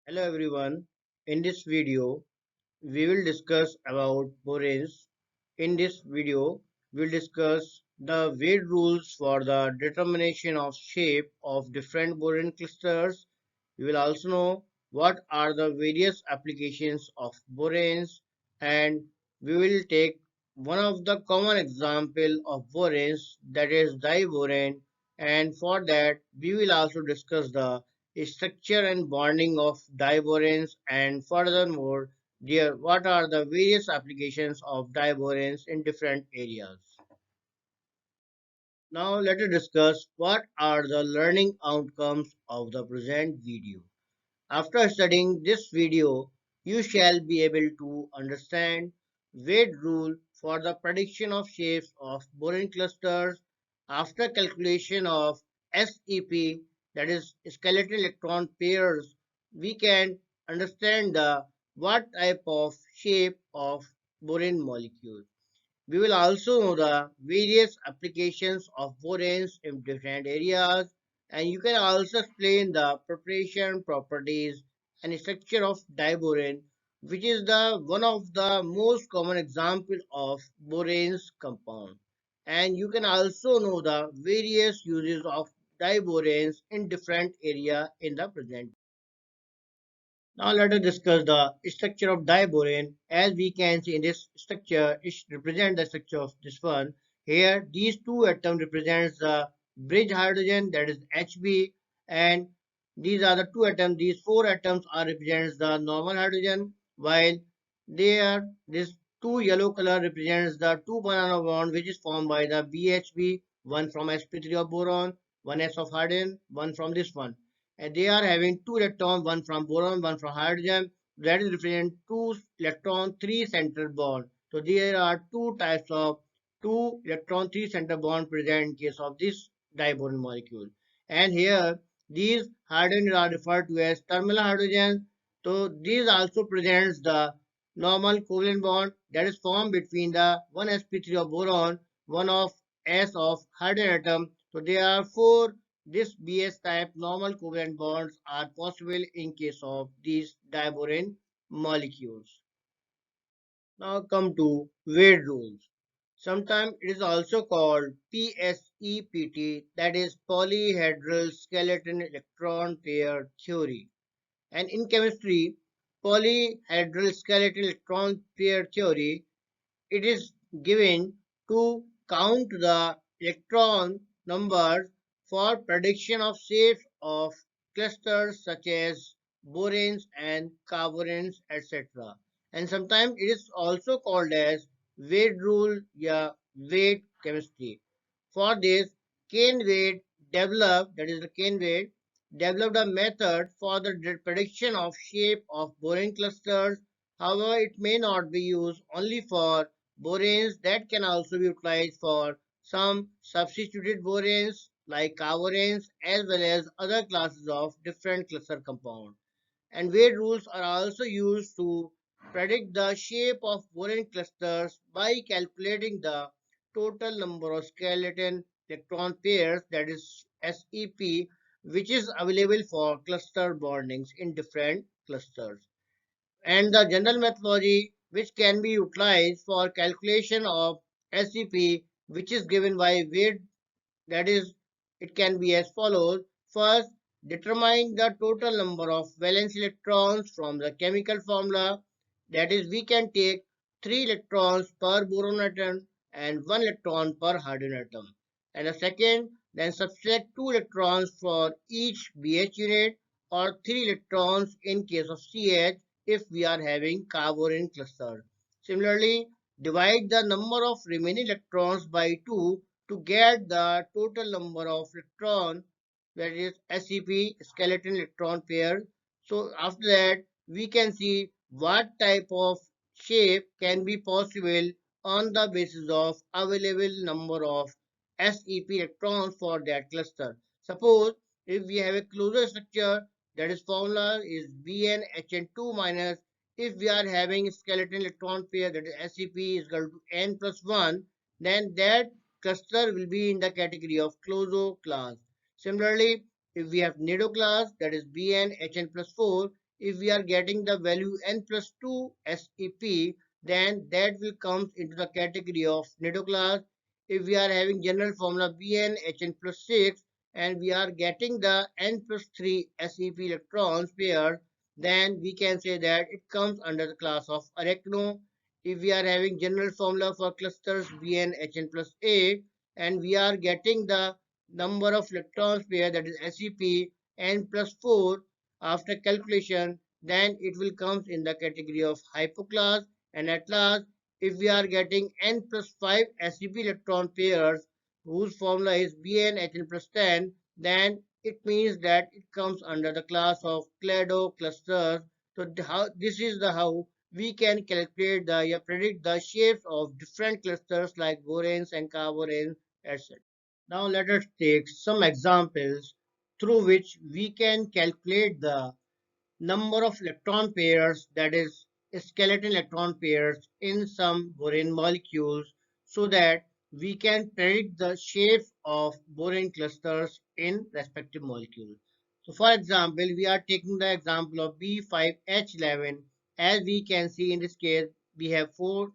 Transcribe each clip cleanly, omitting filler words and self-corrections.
Hello everyone. In this video, we will discuss about boranes. In this video, we'll discuss the weight rules for the determination of shape of different borane clusters. We will also know what are the various applications of boranes, and we will take one of the common example of boranes, that is diborane, and for that we will also discuss the structure and bonding of diboranes, and furthermore dear, what are the various applications of diboranes in different areas? Now let us discuss what are the learning outcomes of the present video. After studying this video, you shall be able to understand weight rule for the prediction of shapes of boron clusters after calculation of SEP, that is skeletal electron pairs. We can understand the what type of shape of boron molecule. We will also know the various applications of boranes in different areas, and you can also explain the preparation properties and structure of diborane, which is the one of the most common example of boranes compound. And you can also know the various uses of diboranes in different area in the present. Now let us discuss the structure of diborane. As we can see in this structure, it represents the structure of this one. Here, these two atoms represents the bridge hydrogen, that is Hb, and these are the two atoms. These four atoms are represents the normal hydrogen, while this two yellow color represents the two banana bond which is formed by the BHB, one from sp3 of boron, one s of hydrogen, one from this one, and they are having two electrons, one from boron, one from hydrogen. That is represent two electron, three center bond. So there are two types of two electron, three center bond present in case of this diboron molecule. And here these hydrogen are referred to as terminal hydrogen. So these also presents the normal covalent bond that is formed between the one sp3 of boron, one of s of hydrogen atom. So there are four this BS type normal covalent bonds are possible in case of these diborane molecules. Now come to weight rules. Sometimes it is also called PSEPT, that is polyhedral skeleton electron pair theory. And in chemistry, polyhedral skeleton electron pair theory, it is given to count the electron numbers for prediction of shapes of clusters such as boranes and carboranes, etc. And sometimes it is also called as weight rule or weight chemistry. For this, Kane Wade developed, that is the Kane Wade, developed a method for the prediction of shape of boron clusters. However, it may not be used only for boranes, that can also be utilized for some substituted boranes like carboranes as well as other classes of different cluster compounds. And weight rules are also used to predict the shape of boron clusters by calculating the total number of skeleton electron pairs, that is SEP, which is available for cluster bondings in different clusters. And the general methodology which can be utilized for calculation of SEP, which is given by weight, that is, it can be as follows. First, determine the total number of valence electrons from the chemical formula. That is, we can take 3 electrons per boron atom and 1 electron per hydrogen atom. And the second, then subtract 2 electrons for each BH unit or 3 electrons in case of CH if we are having carbonyl cluster. Similarly, divide the number of remaining electrons by 2 to get the total number of electron, that is SEP, skeleton electron pair. So after that we can see what type of shape can be possible on the basis of available number of SEP electrons for that cluster. Suppose if we have a closure structure, that is formula is BnHn2 minus, if we are having skeleton electron pair, that is SEP is equal to n plus 1, then that cluster will be in the category of closure class. Similarly, if we have nido class, that is Bn Hn plus 4, if we are getting the value n plus 2 SEP, then that will come into the category of Nido class. If we are having general formula Bn Hn plus 6 and we are getting the n plus 3 SEP electrons pair, then we can say that it comes under the class of Arachno. If we are having general formula for clusters Bn Hn plus 8 and we are getting the number of electrons pair, that is SEP n plus 4, after calculation, then it will come in the category of hypoclass. And at last, if we are getting n plus 5 SEP electron pairs whose formula is BnHn plus 10, then it means that it comes under the class of clado clusters. So this is the how we can calculate the predict the shapes of different clusters like boranes and carboranes, etc. Now let us take some examples through which we can calculate the number of electron pairs, that is skeleton electron pairs in some boron molecules, so that we can predict the shapes of boron clusters in respective molecules. So for example, we are taking the example of B5H11. As we can see in this case, we have 5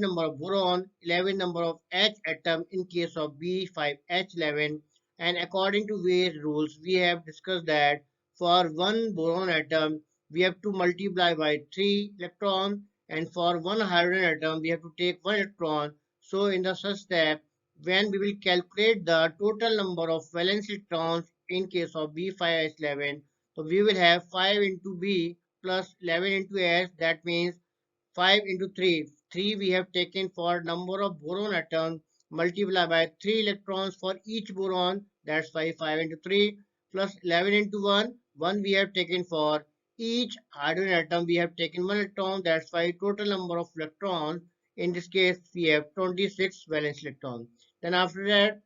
number of boron, 11 number of H atom in case of B5H11, and according to various rules we have discussed that for one boron atom we have to multiply by 3 electrons, and for one hydrogen atom we have to take 1 electron. So in the such step, when we will calculate the total number of valence electrons in case of B5H11, so we will have 5 into B plus 11 into H, that means 5 into 3. 3 we have taken for number of boron atoms, multiply by 3 electrons for each boron, that's why 5 into 3, plus 11 into 1. 1 we have taken for each hydrogen atom, we have taken 1 electron, that's why total number of electrons in this case we have 26 valence electrons. Then after that,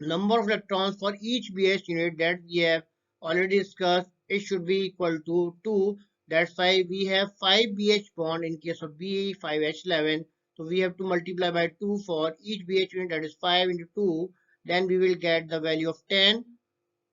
number of electrons for each BH unit, that we have already discussed, it should be equal to 2. That's why we have 5 BH bond in case of B5H11. So we have to multiply by 2 for each BH unit, that is 5 into 2. Then we will get the value of 10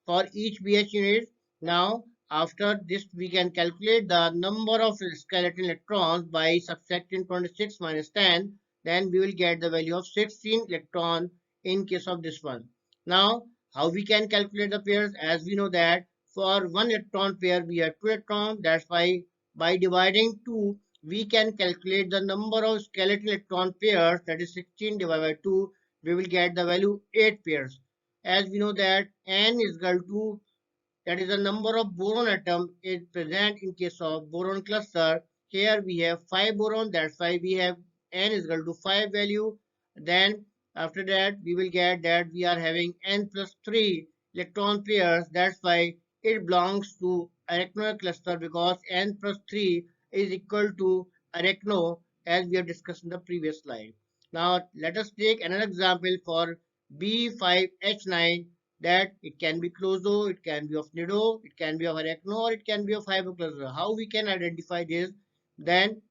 for each BH unit. Now, after this, we can calculate the number of skeleton electrons by subtracting 26 minus 10. Then we will get the value of 16 electron in case of this one. Now, how we can calculate the pairs? As we know that for one electron pair, we have 2 electrons. That's why by dividing 2, we can calculate the number of skeleton electron pairs, that is 16 divided by 2. We will get the value 8 pairs. As we know that n is equal to, that is the number of boron atom is present in case of boron cluster. Here we have 5 boron, that's why we have n is equal to 5 value. Then after that we will get that we are having n plus 3 electron pairs, that's why it belongs to arachnoid cluster, because n plus 3 is equal to arachno, as we have discussed in the previous slide. Now let us take another example for B5H9, that it can be clozo, it can be of nido, it can be of arachno, or it can be of hypocluster. How we can identify this? Then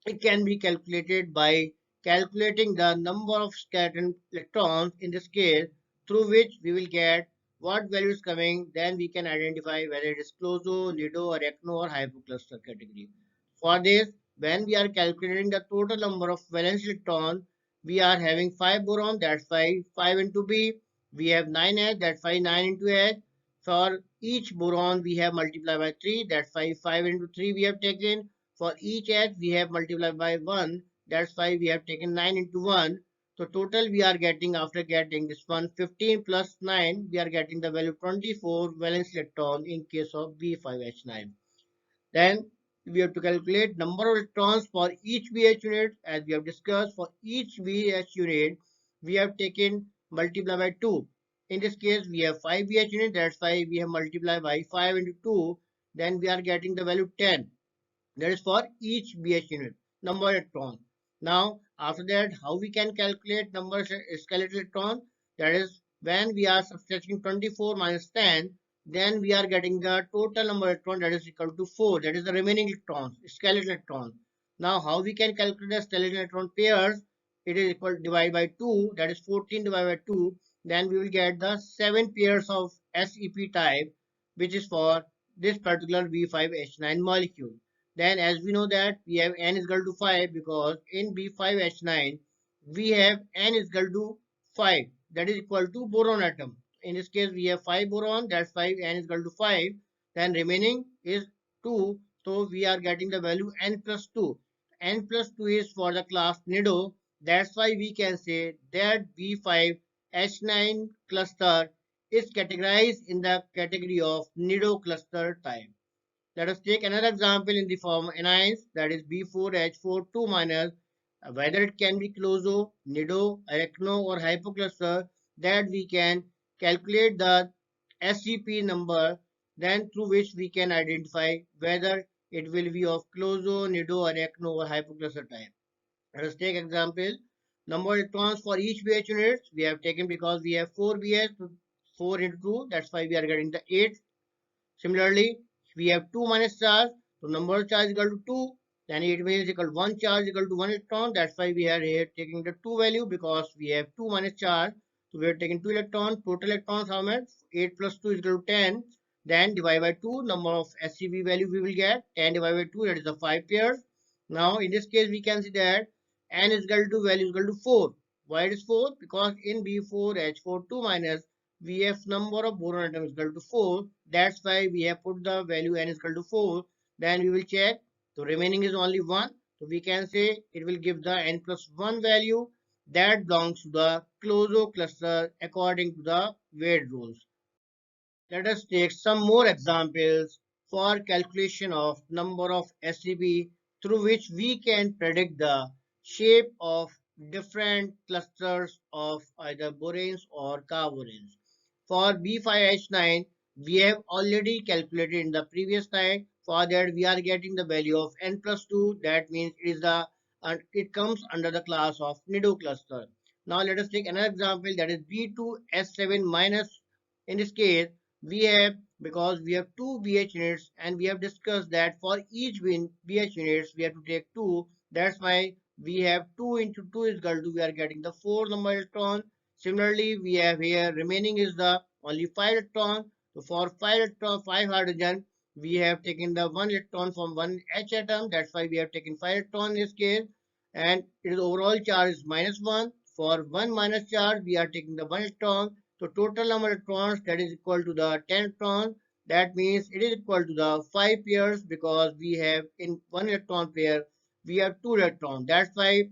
it can be calculated by calculating the number of scattered electrons in this case, through which we will get what value is coming. Then we can identify whether it is clozo, nido, arachno, or hypocluster category. For this, when we are calculating the total number of valence electrons, we are having 5 boron, that's 5 into B. We have 9 H, that's 9 into H. For each boron, we have multiplied by 3, that's 5 into 3 we have taken. For each H, we have multiplied by 1, that's why we have taken 9 into 1. So total we are getting, after getting this one 15 plus 9, we are getting the value 24 valence electron in case of B5H9. Then we have to calculate number of electrons for each BH unit. As we have discussed, for each BH unit, we have taken multiply by 2. In this case, we have 5 BH unit, that's why we have multiplied by 5 into 2. Then we are getting the value 10. That is for each BH unit, number of electrons. Now, after that, how we can calculate number of skeletal electrons? That is, when we are subtracting 24 minus 10, then we are getting the total number of electrons, that is equal to 4. That is the remaining electrons, skeletal electrons. Now, how we can calculate the skeletal electron pairs? It is equal to divide by 2, that is 14 divided by 2. Then we will get the 7 pairs of SEP type, which is for this particular B5H9 molecule. Then as we know that we have N is equal to 5 because in B5H9 we have N is equal to 5, that is equal to boron atom. In this case we have 5 boron, that's 5, N is equal to 5. Then remaining is 2, so we are getting the value N plus 2. N plus 2 is for the class Nido. That's why we can say that B5H9 cluster is categorized in the category of Nido cluster type. Let us take another example in the form anions, that is B4H4 2 minus, whether it can be closo, nido, arachno or hypocluster, that we can calculate the SCP number, then through which we can identify whether it will be of closo, nido, arachno or hypocluster type. Let us take example. Number of electrons for each BH units we have taken because we have 4 BH, 4 into 2, that's why we are getting the 8. Similarly, we have 2 minus charge, so number of charge equal to 2, then it means equal to 1 charge equal to 1 electron. That's why we are here taking the 2 value because we have 2 minus charge. So we are taking 2 electrons. Total electrons how much? 8 plus 2 is equal to 10. Then divide by 2, number of SCB value we will get. 10 divided by 2, that is the 5 pairs. Now in this case we can see that N is equal to value is equal to 4. Why it is 4? Because in B4H4 2 minus we have number of boron atoms equal to 4. That's why we have put the value N is equal to 4. Then we will check. So remaining is only 1. So we can say it will give the N plus 1 value that belongs to the Clozo cluster according to the Wade rules. Let us take some more examples for calculation of number of SCP through which we can predict the shape of different clusters of either boranes or carboranes. For B5H9, we have already calculated in the previous slide. For that, we are getting the value of N plus 2. That means it comes under the class of Nido cluster. Now let us take another example, that is B2S7 minus. In this case, we have, because we have two BH units and we have discussed that for each BH units we have to take 2. That's why we have 2 into 2 is equal to, we are getting the 4 number electron. Similarly, we have here remaining is the only 5 electron. So for 5 electron, 5 hydrogen, we have taken the 1 electron from 1 H atom. That's why we have taken 5 electron in this case. And its overall charge is minus 1. For 1 minus charge, we are taking the 1 electron. So total number of electrons, that is equal to the 10 electrons. That means it is equal to the 5 pairs because we have in 1 electron pair, we have 2 electrons. That's why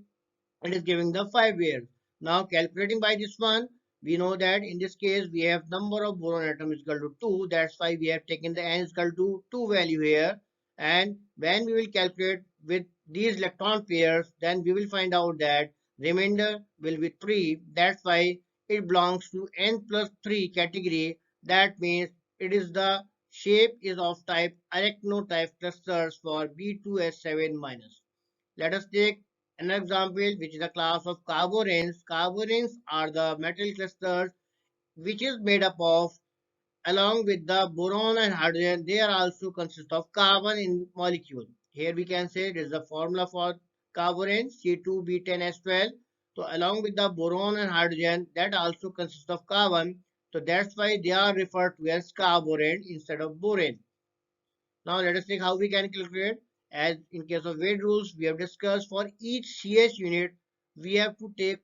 it is giving the 5 pairs. Now calculating by this one, we know that in this case we have number of boron atoms is equal to 2. That's why we have taken the N is equal to 2 value here. And when we will calculate with these electron pairs, then we will find out that remainder will be 3. That's why it belongs to N plus 3 category. That means it is the shape is of type arachnotype clusters for B2S7 minus. Let us take an example, which is a class of carboranes. Carboranes are the metal clusters which is made up of, along with the boron and hydrogen, they are also consist of carbon in molecule. Here we can say there is a formula for carborane C2B10S12. So along with the boron and hydrogen, that also consists of carbon. So that's why they are referred to as carborane instead of borane. Now let us see how we can calculate. As in case of Wade rules, we have discussed for each CH unit, we have to take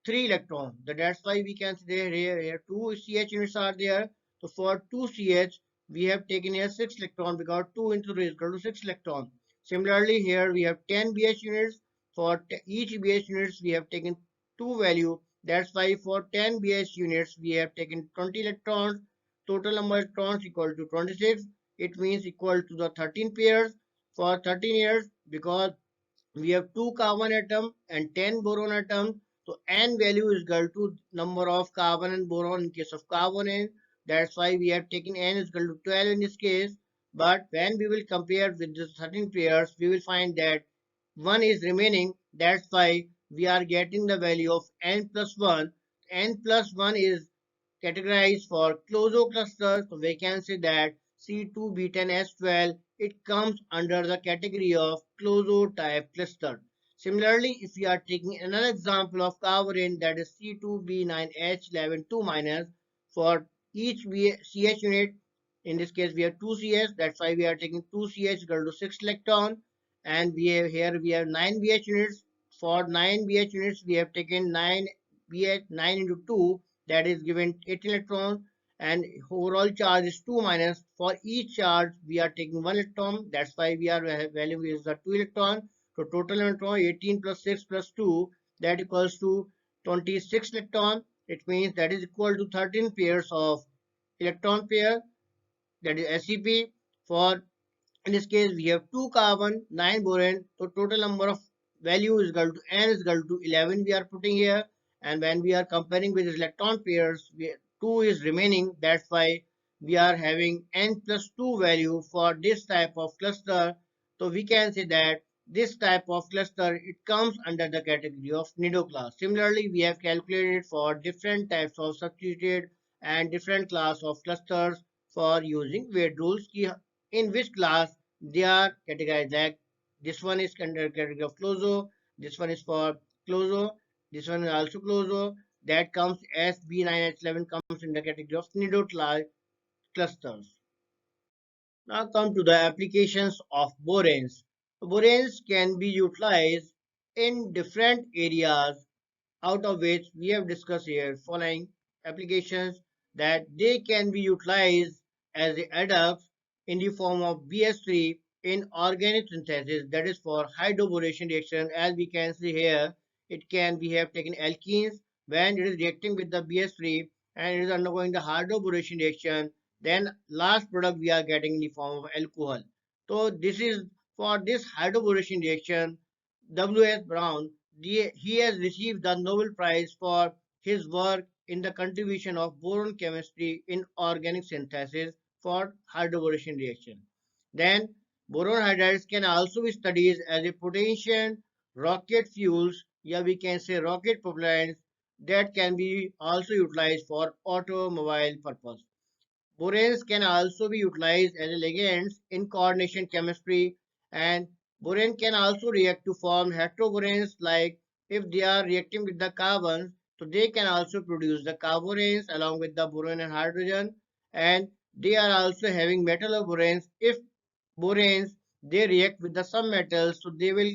3 electrons. That's why we can say here 2 CH units are there. So for 2 CH, we have taken here 6 electrons because 2 into 3 is equal to 6 electrons. Similarly, here we have 10 BH units. For each BH units, we have taken 2 value. That's why for 10 BH units, we have taken 20 electrons. Total number of electrons equal to 26. It means equal to the 13 pairs for 13 years because we have 2 carbon atom and 10 boron atom. So N value is equal to number of carbon and boron in case of carbonate. That's why we have taken N is equal to 12 in this case. But when we will compare with the 13 pairs, we will find that 1 is remaining. That's why we are getting the value of N plus 1. N plus 1 is categorized for closo clusters. So we can say that C2B10S12, it comes under the category of closo type cluster. Similarly, if we are taking another example of carborane, that is C2B9H11 2 minus, for each CH unit In this case, we have 2 CH. That's why we are taking 2 CH equal to 6 electron. And we have here we have 9 BH units. For 9 BH units, we have taken 9 BH 9 into 2. That is given 18 electron. And overall charge is 2 minus. For each charge, we are taking 1 electron. That's why we are value is the 2 electron. So total electron 18 plus 6 plus 2, that equals to 26 electron. It means that is equal to 13 pairs of electron pair, that is SEP. For in this case, we have 2 carbon, 9 boron. So total number of value is equal to n is equal to 11 we are putting here. And when we are comparing with electron pairs, 2 is remaining. That's why we are having n plus 2 value for this type of cluster. So we can say that this type of cluster, it comes under the category of nido class. Similarly, we have calculated for different types of substituted and different class of clusters for using weight rules. In which class they are categorized, like this one is under category of clozo, this one is for clozo, this one is also clozo. That comes as B9H11 comes in the category of nido clusters. Now come to the applications of boranes. Boranes can be utilized in different areas, out of which we have discussed here following applications: that they can be utilized as adducts in the form of BS3 in organic synthesis, that is for hydroboration reaction. As we can see here, it can be have taken alkenes. When it is reacting with the BS3 and it is undergoing the hydroboration reaction, then last product we are getting in the form of alcohol. So this is for this hydroboration reaction. W.S. Brown, he has received the Nobel Prize for his work in the contribution of boron chemistry in organic synthesis for hydroboration reaction. Then boron hydrides can also be studied as a potential rocket fuels, yeah, we can say rocket propellants, that can be also utilized for automobile purpose. Boranes can also be utilized as ligands in coordination chemistry, and borane can also react to form heteroboranes, like if they are reacting with the carbons, so they can also produce the carboranes along with the boron and hydrogen, and they are also having metalloboranes. If boranes they react with the some metals, so they will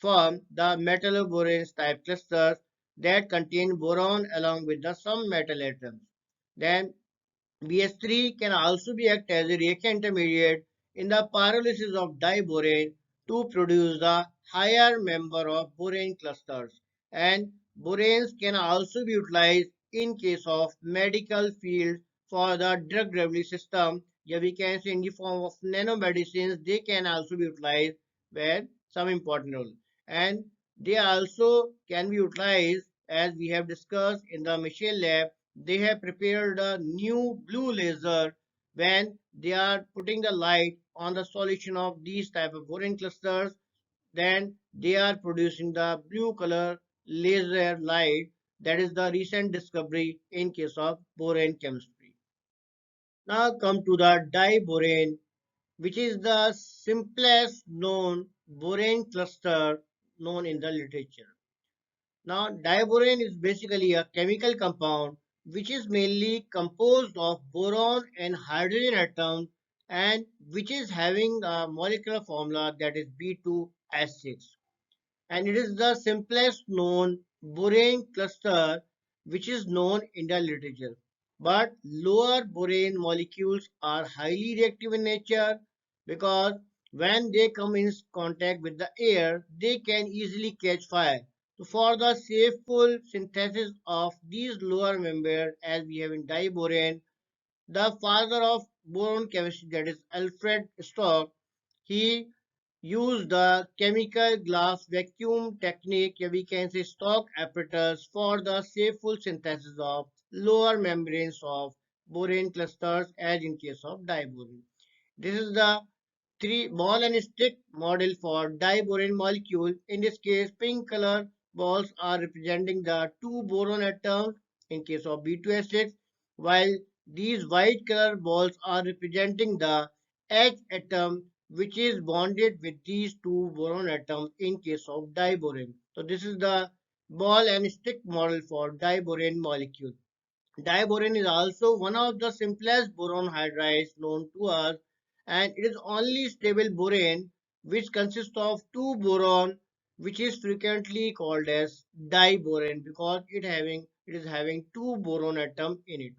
form the metalloboranes type clusters that contain boron along with the some metal atoms. Then BS3 can also be act as a reaction intermediate in the pyrolysis of diborane to produce the higher member of borane clusters. And boranes can also be utilized in case of medical field for the drug delivery system. Yeah, we can say in the form of nanomedicines, they can also be utilized where some important role. And they also can be utilized, as we have discussed in the Michelle lab. They have prepared a new blue laser. When they are putting the light on the solution of these type of boron clusters, then they are producing the blue color laser light. That is the recent discovery in case of boron chemistry. Now come to the diborane, which is the simplest known boron cluster known in the literature. Now, diborane is basically a chemical compound which is mainly composed of boron and hydrogen atoms, and which is having a molecular formula that is B2S6. And it is the simplest known borane cluster which is known in the literature. But lower borane molecules are highly reactive in nature, because when they come in contact with the air, they can easily catch fire. So for the safeful synthesis of these lower members, as we have in diborane, the father of boron chemistry, that is Alfred Stock, he used the chemical glass vacuum technique, yeah, we can say Stock apparatus, for the safeful synthesis of lower membranes of borane clusters, as in case of diborane. This is the three ball and stick model for diborane molecule. In this case, pink color balls are representing the two boron atoms in case of B2S6, while these white color balls are representing the H atom, which is bonded with these two boron atoms in case of diborane. So this is the ball and stick model for diborane molecule. Diboron is also one of the simplest boron hydrides known to us, and it is only stable boron which consists of two boron, which is frequently called as diboron because it is having two boron atom in it.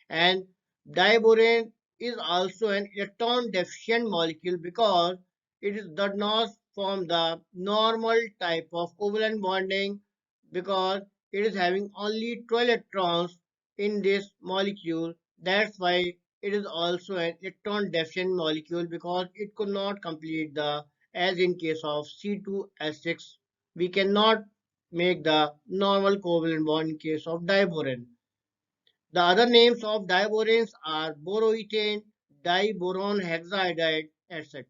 And diboron is also an electron deficient molecule because does not form the normal type of covalent bonding because it is having only 12 electrons in this molecule. That's why it is also an electron deficient molecule because it could not complete the, as in case of C2S6, we cannot make the normal covalent bond in case of diboron. The other names of diborans are boroethane, diboron hexaide, etc.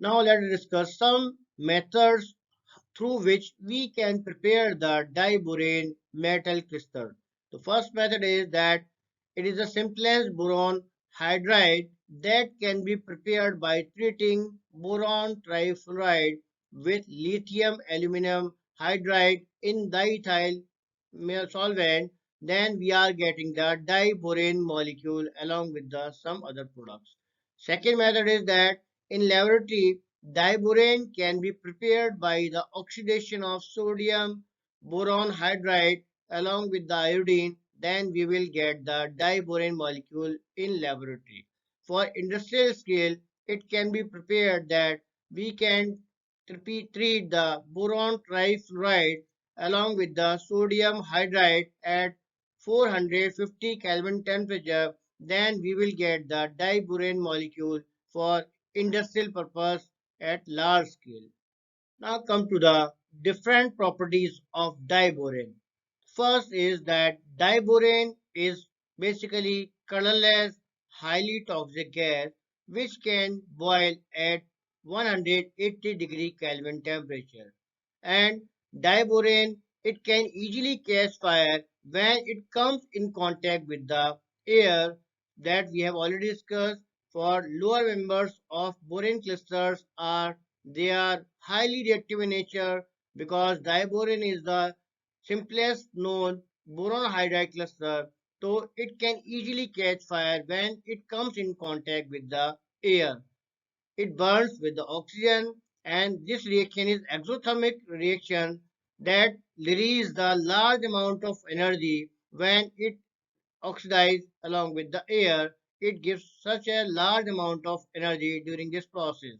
Now let us discuss some methods through which we can prepare the diborane metal crystal. The first method is that it is the simplest boron hydride that can be prepared by treating boron trifluoride with lithium aluminum hydride in diethyl solvent. Then we are getting the diborane molecule along with some other products. Second method is that in laboratory diborane can be prepared by the oxidation of sodium boron hydride along with the iodine. Then we will get the diborane molecule in laboratory. For industrial scale, it can be prepared that we can treat the boron trifluoride along with the sodium hydride at 450 Kelvin temperature. Then we will get the diborane molecule for industrial purpose at large scale. Now come to the different properties of diborane. First is that diborane is basically colorless, highly toxic gas which can boil at 180 degree Kelvin temperature. And diborane, it can easily catch fire when it comes in contact with the air that we have already discussed. For lower members of boron clusters they are highly reactive in nature because diborane is the simplest known boron hydride cluster, so it can easily catch fire when it comes in contact with the air. It burns with the oxygen, and this reaction is exothermic reaction that release the large amount of energy when it oxidizes along with the air. It gives such a large amount of energy during this process.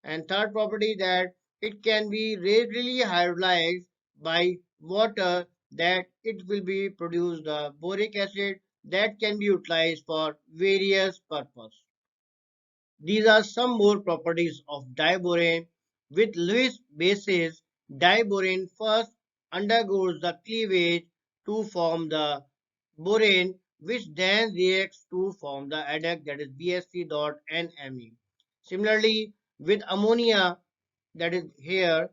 And third property that it can be readily hydrolyzed by water, that it will be produced the boric acid that can be utilized for various purposes. These are some more properties of diborane. With Lewis bases, diborane first undergoes the cleavage to form the borane, which then reacts to form the adduct, that is BSC.NMe. Similarly, with ammonia, that is here,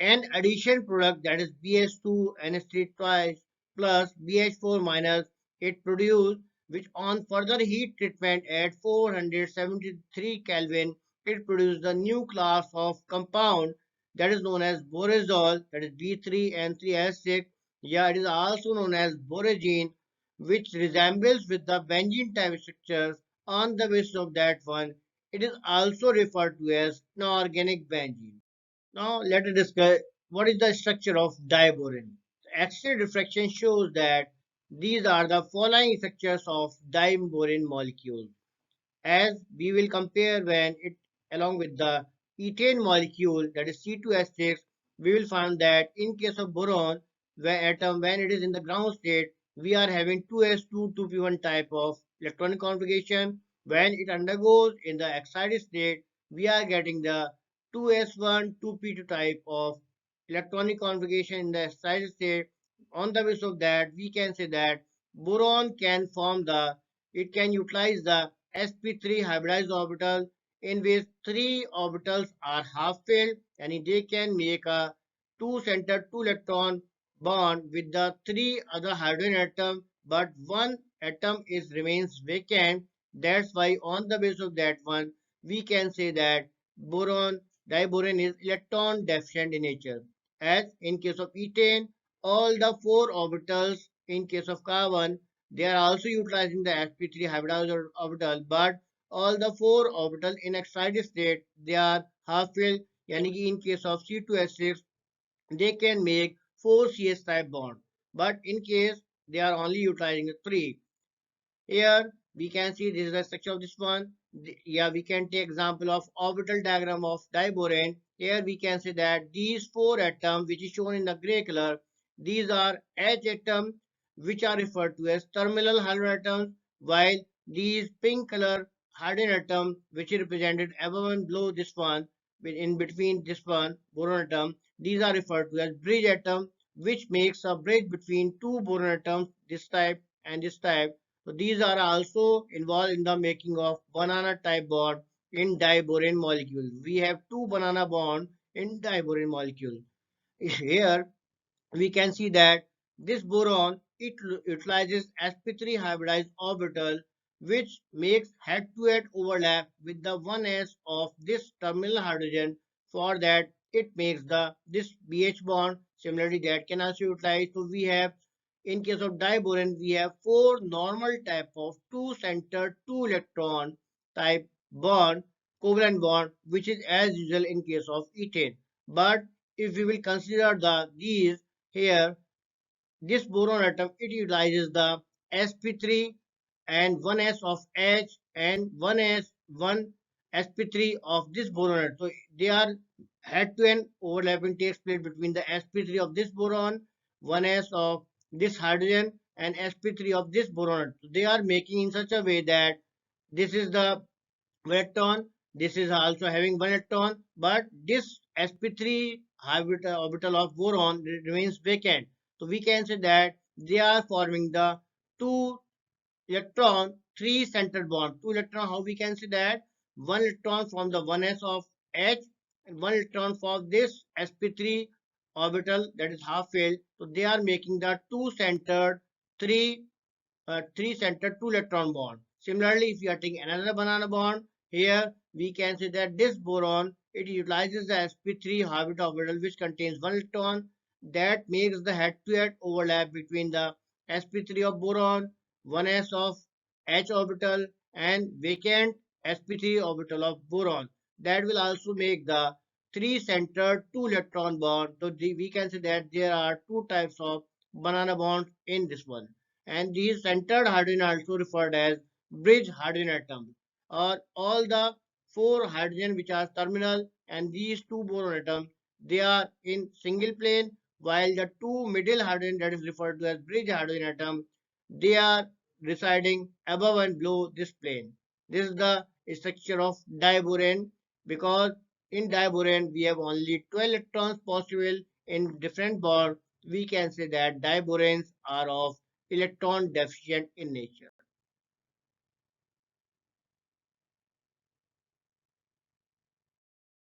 an addition product, that is BH2 NH3 twice plus BH4 minus, it produced, which on further heat treatment at 473 Kelvin, it produced the new class of compound that is known as borazole, that is B3 and 3S6. Yeah, it is also known as boragine, which resembles with the benzene type structures. On the basis of that one, it is also referred to as inorganic benzene. Now let us discuss what is the structure of diborane. X-ray diffraction shows that these are the following structures of diborane molecules. As we will compare when it along with the ethane molecule, that is C2S6, we will find that in case of boron, where atom when it is in the ground state, we are having 2s2 2p1 type of electronic configuration. When it undergoes in the excited state, we are getting the 2s1 2p2 type of electronic configuration in the excited state. On the basis of that, we can say that boron can form the, it can utilize the sp3 hybridized orbital in which three orbitals are half filled, and they can make a two center two electron bond with the three other hydrogen atom, but one atom is remains vacant. That's why on the basis of that one, we can say that boron diboron is electron deficient in nature. As in case of ethane, all the four orbitals in case of carbon, they are also utilizing the sp3 hybridized orbital, but all the four orbitals in excited state they are half filled. Yani ki in case of C2H6, they can make 4 CS type bond, but in case they are only utilizing 3. Here we can see this is the structure of this one. Yeah, we can take example of orbital diagram of diborane. Here we can say that these four atoms, which is shown in the gray color, these are H atoms, which are referred to as terminal hydrogen atoms, while these pink color hydrogen atom, which is represented above and below this one, in between this one boron atom, these are referred to as bridge atom, which makes a bridge between two boron atoms, this type and this type. So these are also involved in the making of banana type bond in diborane molecule. We have two banana bond in diborane molecule. Here we can see that this boron it utilizes sp3 hybridized orbital, which makes head-to-head overlap with the 1s of this terminal hydrogen. For that it makes the this BH bond. Similarly that can also utilize. So we have, in case of diborane, we have four normal type of two-centered two-electron type bond, covalent bond, which is as usual in case of ethane. But if we will consider these here, this boron atom it utilizes the sp3 and 1s of H and 1s 1 sp3 of this boron atom. So they are head to end overlapping takes place between the sp3 of this boron, 1s of this hydrogen, and sp3 of this boron atom. So they are making in such a way that this is the electron. This is also having one electron, but this sp3 orbital of boron remains vacant. So we can say that they are forming the two electron three centered bond. Two electron, how we can say that? One electron from the 1s of H and one electron from this sp3 orbital that is half filled. So they are making the two centered three three-centered two-electron bond. Similarly, if you are taking another banana bond, here we can say that this boron it utilizes the sp3 hybrid orbital which contains one electron, that makes the head-to-head overlap between the sp3 of boron, 1s of H orbital, and vacant sp3 orbital of boron. That will also make the three-centered two-electron bond. So we can say that there are two types of banana bonds in this one, and these centered hydrogen are also referred as bridge hydrogen atoms, or all the four hydrogen which are terminal and these two boron atoms they are in single plane, while the two middle hydrogen that is referred to as bridge hydrogen atom they are residing above and below this plane. This is the structure of diborane, because in diborane we have only 12 electrons possible in different bonds. We can say that diboranes are of electron deficient in nature.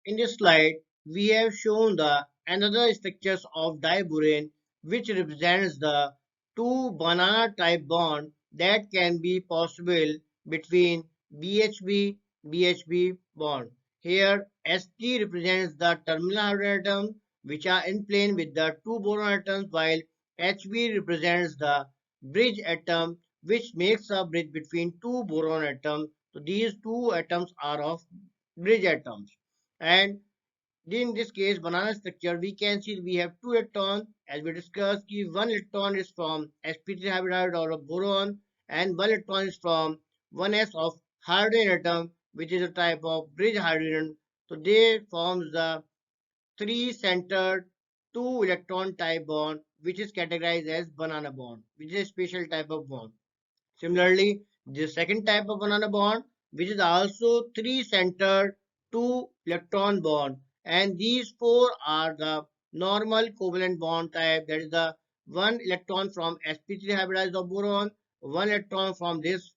In this slide, we have shown the another structures of diborane, which represents the two banana type bond that can be possible between BHB BHB bond. Here St represents the terminal hydrogen atom which are in plane with the two boron atoms, while Hb represents the bridge atom which makes a bridge between two boron atoms. So these two atoms are of bridge atoms. And in this case, banana structure, we can see we have two electrons. As we discussed, one electron is from sp3 hybrid or a boron, and one electron is from 1s of hydrogen atom, which is a type of bridge hydrogen. So they forms the three-centered two electron type bond, which is categorized as banana bond, which is a special type of bond. Similarly, the second type of banana bond, which is also three-centered two-electron bond, and these four are the normal covalent bond type. That is the one electron from sp3 hybridized of boron, one electron from this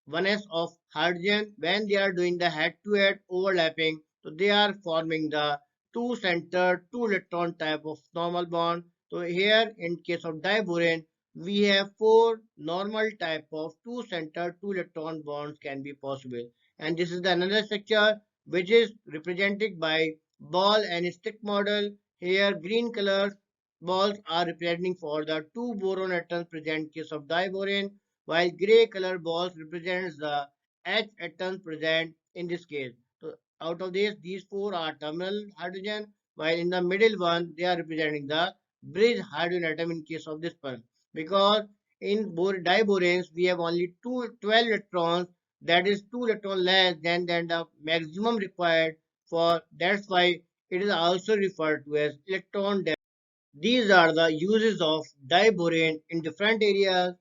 1s of hydrogen. When they are doing the head-to-head overlapping, so they are forming the two-centered two-electron type of normal bond. So here, in case of diborane, we have four normal type of two-centered two-electron bonds can be possible. And this is the another structure which is represented by ball and stick model. Here, green color balls are representing for the two boron atoms present in case of diboron, while gray color balls represents the H atoms present in this case. So out of this, these four are terminal hydrogen, while in the middle one, they are representing the bridge hydrogen atom in case of this one. Because in diborans, we have only 12 electrons, that is 2 electron less than the maximum required for, that's why it is also referred to as electron. These are the uses of diborane in different areas.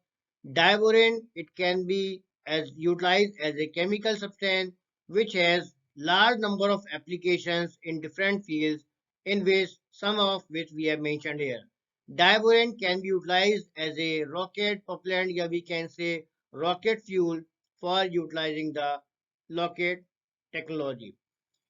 Diborane, it can be as utilized as a chemical substance which has large number of applications in different fields, in which some of which we have mentioned here. Diborane can be utilized as a rocket propellant, or we can say rocket fuel, for utilizing the rocket technology.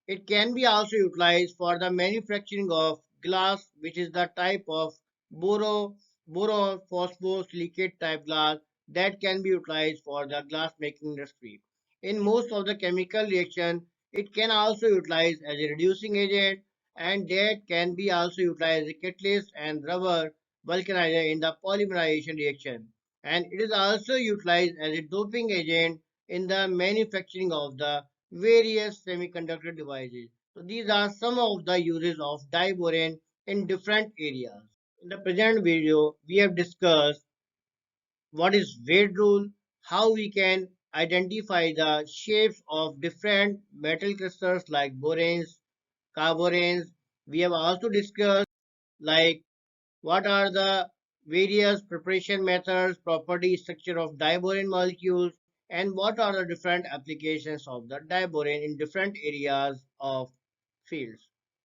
It can be also utilized for the manufacturing of glass, which is the type of borophosphosilicate type glass that can be utilized for the glass making industry. In most of the chemical reaction, it can also utilize as a reducing agent, and that can be also utilized as a catalyst and rubber vulcanizer in the polymerization reaction. And it is also utilized as a doping agent in the manufacturing of the various semiconductor devices. So these are some of the uses of diborane in different areas. In the present video, we have discussed what is weight rule, how we can identify the shapes of different metal crystals like boranes, carboranes. We have also discussed like what are the various preparation methods, property, structure of diborane molecules, and what are the different applications of the diborane in different areas of fields.